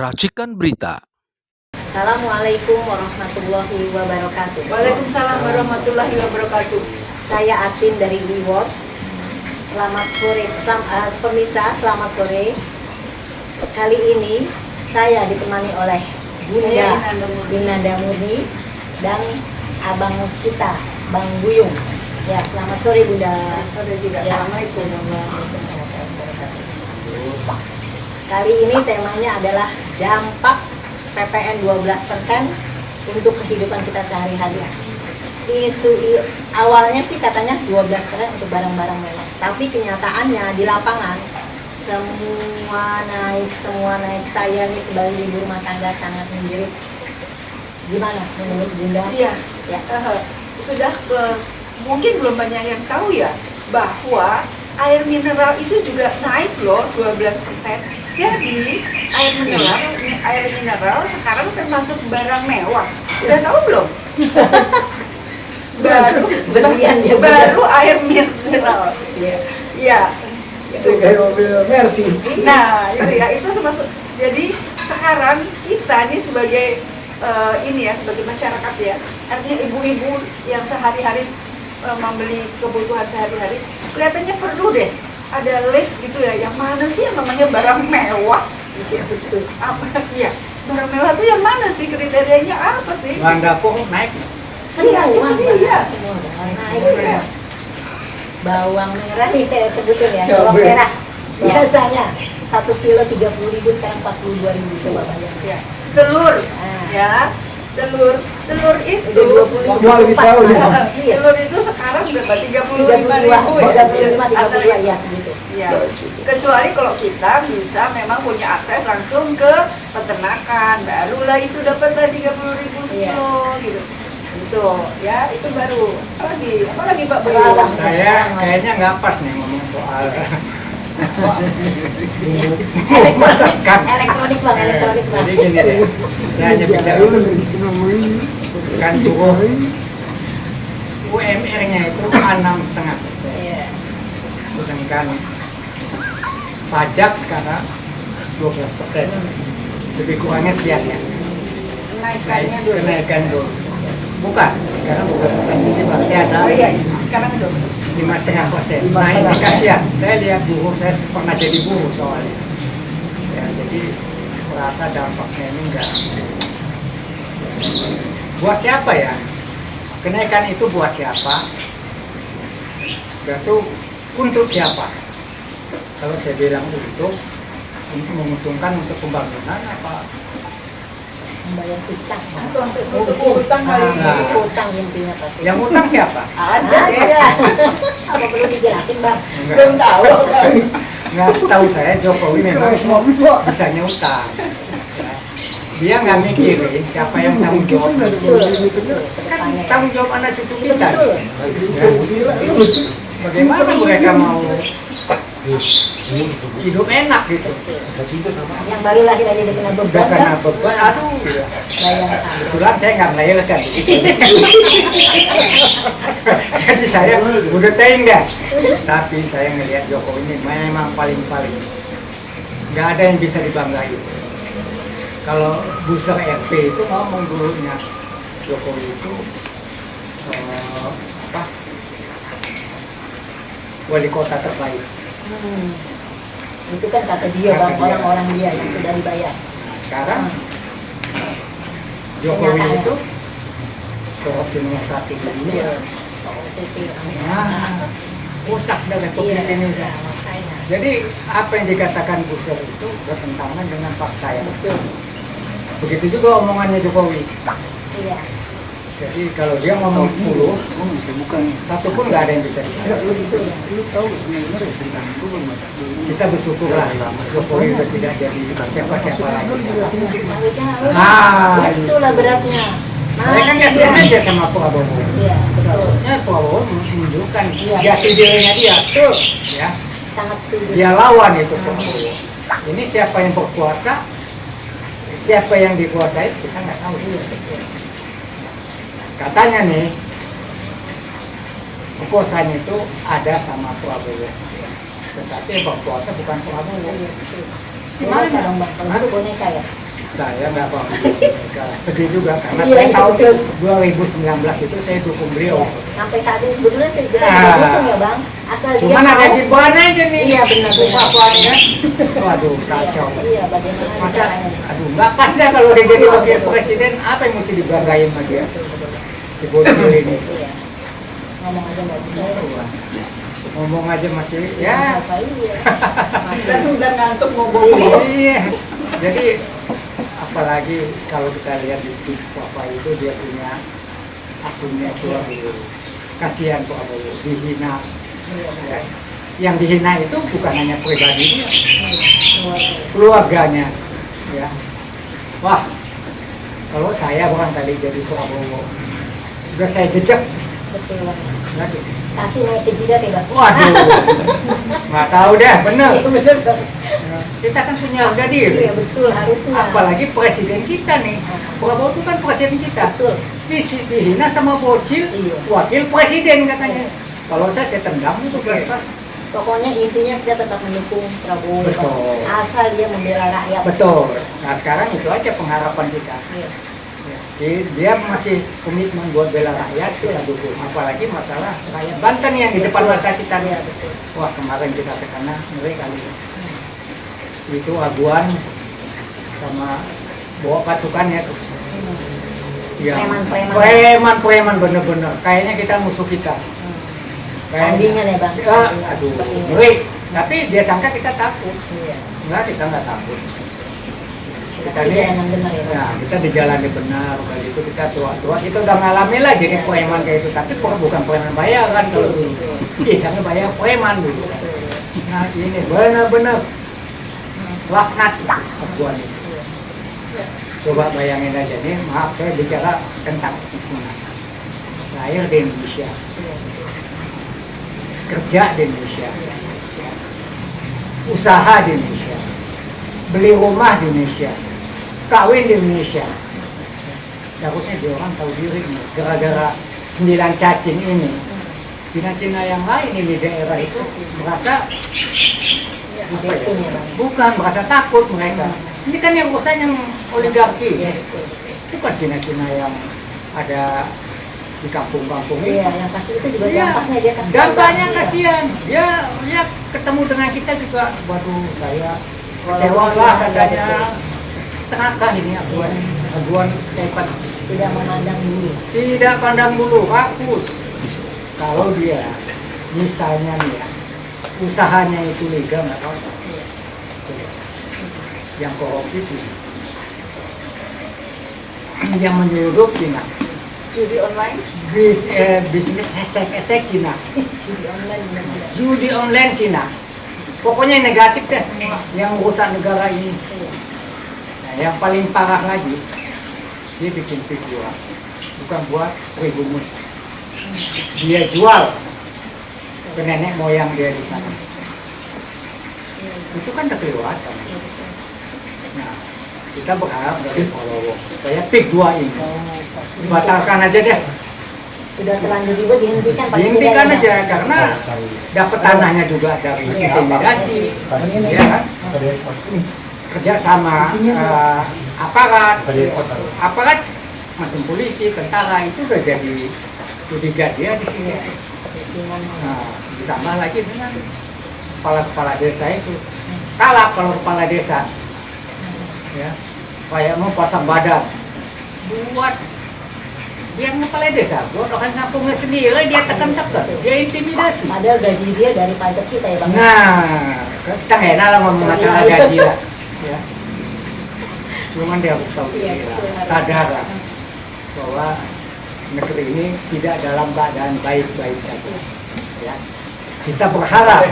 Racikan Berita. Assalamualaikum warahmatullahi wabarakatuh. Waalaikumsalam warahmatullahi wabarakatuh. Saya Atin dari WeWatch. Selamat sore, pemirsa. Selamat sore. Kali ini saya ditemani oleh Bunda Murni dan abang kita, Bang Buyung. Ya, selamat sore Bunda. Sore juga. Ya. Assalamualaikum. Kali ini temanya adalah dampak PPN 12% untuk kehidupan kita sehari-hari. Awalnya sih katanya 12% untuk barang-barang mewah, tapi kenyataannya di lapangan semua naik. Saya nih sebagai ibu rumah tangga sangat menjerit. Gimana menurut Bunda? Iya. Ya. Sudah mungkin belum banyak yang tahu ya bahwa air mineral itu juga naik loh 12%. Jadi air mineral sekarang termasuk barang mewah. Udah tahu belum? baru air mineral. Iya. Itu kayak mobil Mercy. Nah, itu ya, itu termasuk. Jadi sekarang kita nih sebagai sebagai masyarakat ya, artinya ibu-ibu yang sehari-hari membeli kebutuhan sehari-hari, kelihatannya perlu deh ada list gitu ya, yang mana sih yang namanya barang mewah? Iya betul. Apa? Iya. Barang mewah tuh yang mana sih, kriterianya apa sih? Bahan dapur naik. Semua iya. Semua naik semua. Bawang merah nih saya sebutin ya, bawang merah biasanya 1 kilo 30.000, sekarang 42.000, coba bayangin. Ya. Telur, ya. Telur itu Jual lebih tahu ya. telur itu sekarang berapa? 35.000 35 ya segitu. Ya. Kecuali kalau kita bisa memang punya akses langsung ke peternakan, barulah itu dapatlah 30.000 sekilo gitu. Itu ya, itu baru. Apa lagi Pak Boyo? Saya kayaknya nggak pas nih ngomong soal Elektronik bang. Jadi gini deh, saya hanya bicara kan buruh UMR-nya itu 6,5%. Sedangkan pajak sekarang 12%. Lebih kurangnya sekian ya. Kenaikan 2%. Bukan, sekarang bukan persen. Jadi berarti ada Sekarang itu 5,5%. Nah ini kasihan, saya lihat buruh, saya pernah jadi buruh soalnya. Ya, jadi merasa dampaknya ini enggak. Buat siapa ya? Kenaikan itu buat siapa? Berarti untuk siapa? Kalau saya bilang untuk menguntungkan untuk pembangunan apa? Membayar utang. untuk utang kali ini. Utang intinya pasti. Yang utang siapa? Ada. Apa perlu dijelasin bang? Belum tahu. Nggak, setahu saya Jokowi memang bisanya utang. Dia nggak mikirin siapa yang tanggung jawab. Kan tanggung jawab anak cucu kita. Ya. Bagaimana mereka mau hidup enak gitu? Yang baru lahir aja udah kena beban. Udah kena beban, aduh. Bayangkan. Kebetulan saya nggak melahirkan. Jadi saya udah tengah. Tapi saya ngelihat Jokowi ini memang paling nggak ada yang bisa dibanggain. Kalau booster RP itu ngomong dulunya Jokowi itu wali kota terbaik. Itu kan kata dia bang, orang-orang dia yang sudah dibayar. Sekarang Jokowi itu korupsi nomor 1 di dunia. Nah, rusak dah Republik Indonesia. Jadi apa yang dikatakan Buzzer itu bertentangan dengan fakta yang betul. Begitu juga omongannya Jokowi. Iya. Jadi kalau dia ngomong 10, satu pun nggak ada yang bisa dipercaya. Kita bersyukurlah Jokowi sudah tidak jadi siapa-siapa lagi. Nah, itulah beratnya. Saya kan kasihan aja sama Prabowo. Iya, Seharusnya Prabowo menunjukkan jati dirinya dia. betul. Ya, Sangat setuju. dia lawan itu Prabowo. Ini siapa yang berkuasa, siapa yang dikuasai kita nggak tahu. Katanya nih, kekuasaan itu ada sama Prabowo, tetapi yang berkuasa bukan Prabowo. Gimana dong bang? Kalau itu boneka ya? Saya nggak apa sedih juga karena Iya, saya iya, tahu betul. 2019 itu saya dukung beliau. Iya. Sampai saat ini sebetulnya saya juga Ah. dukung ya bang, asal dia Cuman ada mau. jimbaran aja nih. Iya, benar-benar. Apa-apanya. Waduh, kacau. Iya, bagaimana Masa, caranya? aduh, nggak pas dah kalau dia jadi wakil presiden, apa yang mesti dibanggain sama dia? Si bocil ini. Iya. Ngomong aja nggak bisa. Wah, ngomong aja masih, ya. Apa iya? Kita Masih. sudah ngantuk mau bobo. Iya. Jadi, apalagi kalau kita lihat di Bapak itu dia punya akunnya itu, aduh, kasihan Pak Prabowo, dihina. Ya. Yang dihina itu bukan hanya pribadinya, keluarganya. Ya. Wah, kalau saya barangkali jadi Prabowo, udah saya jejak Betul bang. lagi. Kaki naik ke jidat ya bang. Waduh, nggak tahu deh, bener. Iya bener bang. Kita kan punya harga diri. Iya betul harusnya. Apalagi presiden kita nih, Prabowo itu kan presiden kita. Betul. Dihina sama bocil, Iya. wakil presiden katanya. Kalau saya tendang itu keras. Pokoknya intinya kita tetap mendukung Prabowo Bang. Betul. Asal dia membela rakyat. Betul. Nah sekarang itu aja pengharapan kita. Iya. Ya, dia masih komitmen buat bela rakyat, kita dukung. Apalagi masalah rakyat Banten yang di depan mata kita. Iya betul. Wah kemarin kita ke sana ngeri kali. Itu aguan sama bawa pasukannya tuh. Ya, Preman-preman. preman bener-bener. Kayaknya kita musuh kita. Tandingan ya bang. Ya, aduh, ngeri. Tapi dia sangka kita takut. Iya. Enggak, kita nggak takut. Kita Tapi nih, jangan benar ya bang. ya, kita di jalan yang benar. Kayak gitu kita tua-tua, kita udah ngalamin lah jadi preman kayak itu. Tapi bukan preman bayaran kalau dulu. Kita bayar preman dulu. Nah ini benar-benar laknat aguan ini. Coba bayangin aja nih, maaf saya bicara tentang Islam. Lahir di Indonesia, kerja di Indonesia, usaha di Indonesia, beli rumah di Indonesia, kawin di Indonesia. Seharusnya dia orang tahu diri nih, gara-gara 9 cacing ini. Cina-Cina yang lain ini di daerah itu merasa apa ya? Betul ya bang. Bukan, merasa takut mereka. Ini kan yang urusan yang oligarki. Iya betul. Itu kan Cina-Cina yang ada di kampung-kampung itu. Iya yang pasti itu juga Iya, dampaknya dia kasihan. dampaknya Bang. kasihan. Ya ketemu dengan kita juga, waduh saya Walaupun kecewa lah silakan, katanya. betul. Serakah ini aguan hebat. Tidak memandang dulu. Tidak pandang bulu, hapus. Kalau dia misalnya nih ya, usahanya itu legal nggak apa-apa. Yang korupsi Cina, yang menyuruh Cina, Judi online. bisnis esek Cina, Judi online benar-benar. judi online Cina. Pokoknya yang negatif deh semua yang urusan negara ini. Nah, yang paling parah lagi, dia bikin video bukan buat pribumi. Dia jual ke nenek moyang dia di sana. Itu kan kelewatan. Nah, kita berharap dari Prabowo supaya PIK 2 ini dibatalkan aja deh. Sudah terlanjur juga dihentikan. paling Dihentikan tidak aja ya, Bang. karena dapat tanahnya juga dari intimidasi, ya kan? Kerja sama aparat macam polisi, tentara itu udah jadi bodyguard dia di sini. Nah, ditambah lagi dengan kepala desa itu kalap kalau kepala desa, ya kayak mau pasang badan buat yang kepala desa, buat orang kampungnya sendiri dia tekan-tekan, dia intimidasi. Padahal gaji dia dari pajak kita ya bang. Nah, kita nggak enak lah ngomong masalah gaji lah, ya. Cuman dia harus tahu diri lah, sadar lah bahwa negeri ini tidak dalam keadaan baik-baik saja. Ya. Kita berharap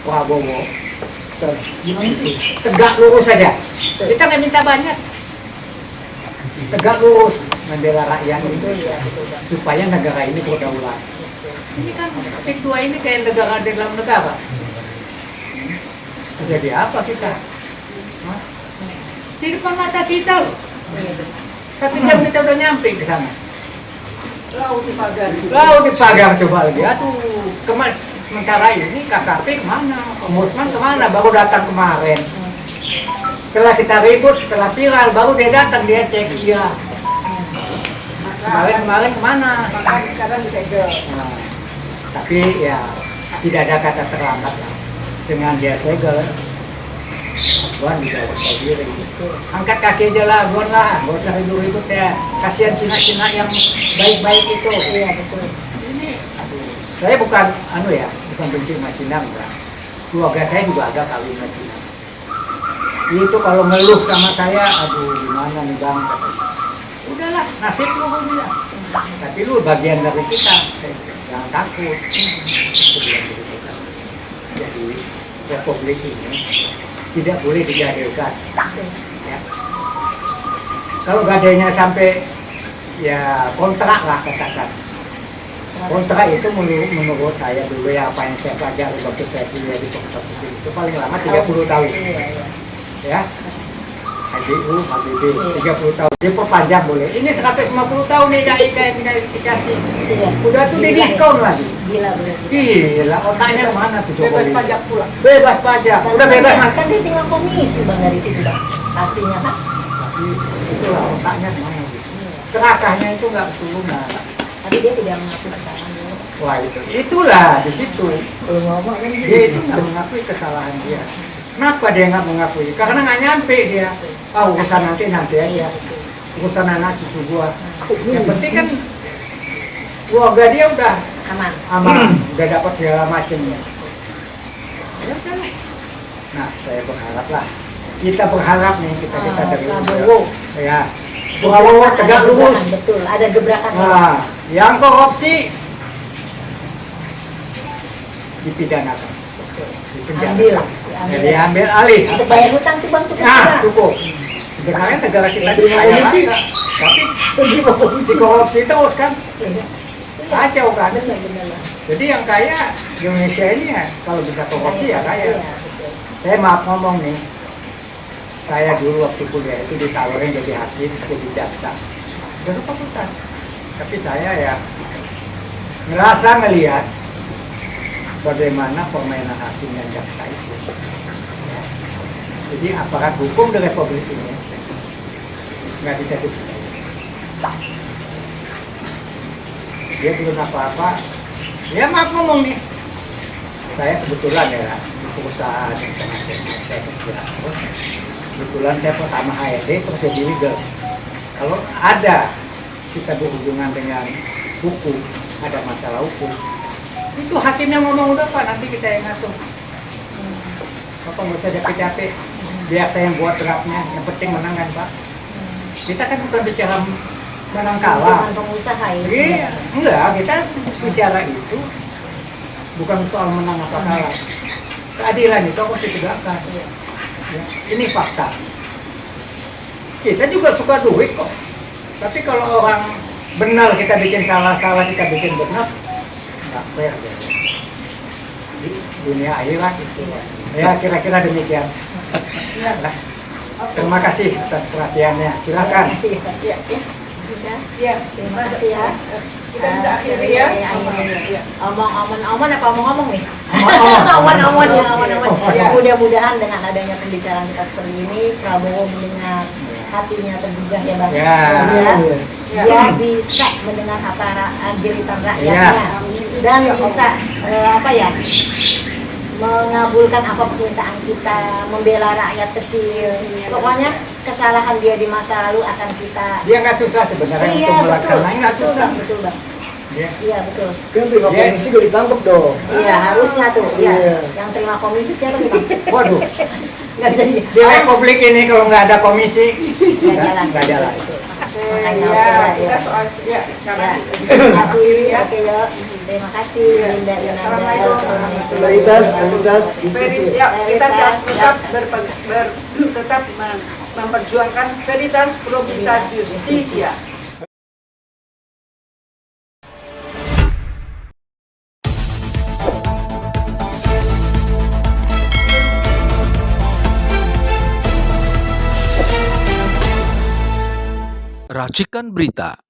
Prabowo tegak lurus saja. Kita nggak minta banyak, tegak lurus membela rakyat Betul Indonesia ya, betul bang. supaya negara ini berdaulat. Ini kan PIK 2 ini kayak negara dalam negara. Jadi apa kita? Hah? Di depan mata kita loh. Iya, betul. 1 jam kita udah nyampe ke sana. Laut di pagar. Lalu dipagar coba lagi. Aduh, sementara ini KKP kemana? Ombudsman kemana? Baru datang kemarin. Setelah kita ribut, setelah viral, baru dia datang, dia cek iya. Kemarin kemana? Maka sekarang disegel. Nah, tapi ya tidak ada kata terlambat lah. Dengan dia segel, Abuan juga harus tahu diri. Angkat kaki aja lah, Abuan lah. Gak usah ribut-ribut ya. Kasihan Cina-Cina yang baik-baik itu. Iya betul. Ini, saya bukan bukan benci sama Cina, enggak. Keluarga saya juga ada kawin sama Cina. Itu kalau ngeluh sama saya, aduh gimana nih bang, katanya. Udahlah, nasib lu gue bilang. Tapi lu bagian dari kita, jangan takut. Itu bilang begitu kan. Jadi Republik ini tidak boleh dijadikan. Ya. Kalau gadainya sampai ya kontrak lah katakan. Kontrak itu menurut saya dulu ya apa yang saya pelajari waktu saya kuliah di kontrak itu paling lama 30 tahun. Ya. HGU, HGB, 30 tahun. Dia perpanjang boleh. Ini 150 tahun nih dikasih. Iya. Udah tuh di diskon lagi. Gila bener. Gila, otaknya mana tuh Jokowi? Bebas pajak pula. Bebas pajak. Udah bebas mas. Kan dia tinggal komisi bang dari situ bang. Pastinya kan. Tapi itulah otaknya mana gitu. Serakahnya itu nggak keturunan. Tapi dia tidak mengakui kesalahan dia. Wah itulah di situ. Kalau ngomong kan Dia itu nggak mengakui kesalahan dia. Kenapa dia nggak mengakui? Karena nggak nyampe dia. Urusan nanti aja. Urusan anak cucu gua. Yang penting kan keluarga dia udah aman, udah dapat segala macamnya. Ya kan? Nah, saya berharap lah. Kita berharap nih kita dari Prabowo. ya. Prabowo tegak lurus. Betul, ada gebrakan. Nah, yang korupsi dipidanakan, dipenjara, diambil alih. Untuk bayar hutang tuh bang, Nah, cukup. Sebenarnya negara kita kaya rasa, tapi dikorupsi terus kan, kacau kan. Jadi yang kaya di Indonesia ini ya, kalau bisa korupsi ya kaya. Saya maaf ngomong nih, saya dulu waktu kuliah itu ditawarin jadi hakim, jadi jaksa, dari fakultas. Tapi saya ya ngerasa ngelihat bagaimana permainan hakim dan jaksa itu. Jadi aparat hukum di Republik ini nggak bisa dipercaya. Dia belum apa-apa. Ya maaf ngomong nih, saya kebetulan ya di perusahaan internasional saya kerja. Terus kebetulan saya pertama HRD terus jadi legal. Kalau ada kita berhubungan dengan hukum, ada masalah hukum, itu hakimnya ngomong udah Pak, nanti kita yang ngatur. Bapak nggak usah capek-capek, biar saya yang buat draftnya, yang penting menang kan Pak. Kita kan bukan bicara menang kalah. Bukan pengusaha ya. Iya, enggak, kita bicara itu bukan soal menang apa kalah. Keadilan itu harus ditegakkan. Ya, ini fakta. Kita juga suka duit kok. Tapi kalau orang benar kita bikin salah-salah, kita bikin benar, nggak fair. Di dunia akhirat itu. Ya kira-kira demikian. Nah, terima kasih atas perhatiannya. Silakan. Ya, Terima kasih ya. Kita bisa akhiri ya. Omong-omong apa omong-omong nih? Omong-omong. Omong-omong. Mudah-mudahan dengan adanya pembicaraan kita seperti ini, Prabowo mendengar hatinya tergugah ya bang. Dia bisa mendengar jeritan rakyatnya dan bisa mengabulkan apa permintaan kita, membela rakyat kecil. Pokoknya kesalahan dia di masa lalu akan kita. Dia nggak susah sebenarnya untuk melaksanakan, nggak susah. Betul bang. Iya betul. Kan terima komisi udah ditangkap dong. Iya harusnya tuh. Iya. Iya. Yang terima komisi siapa sih bang? Waduh, Nggak bisa di Republik ini kalau nggak ada komisi, nggak jalan. Makanya Ya, kita soal ya, karena terima kasih. Oke yuk. Terima kasih Linda Assalamualaikum. Veritas, Ya, kita tetap tetap memperjuangkan veritas, probabilitas, justisia. Racikan Berita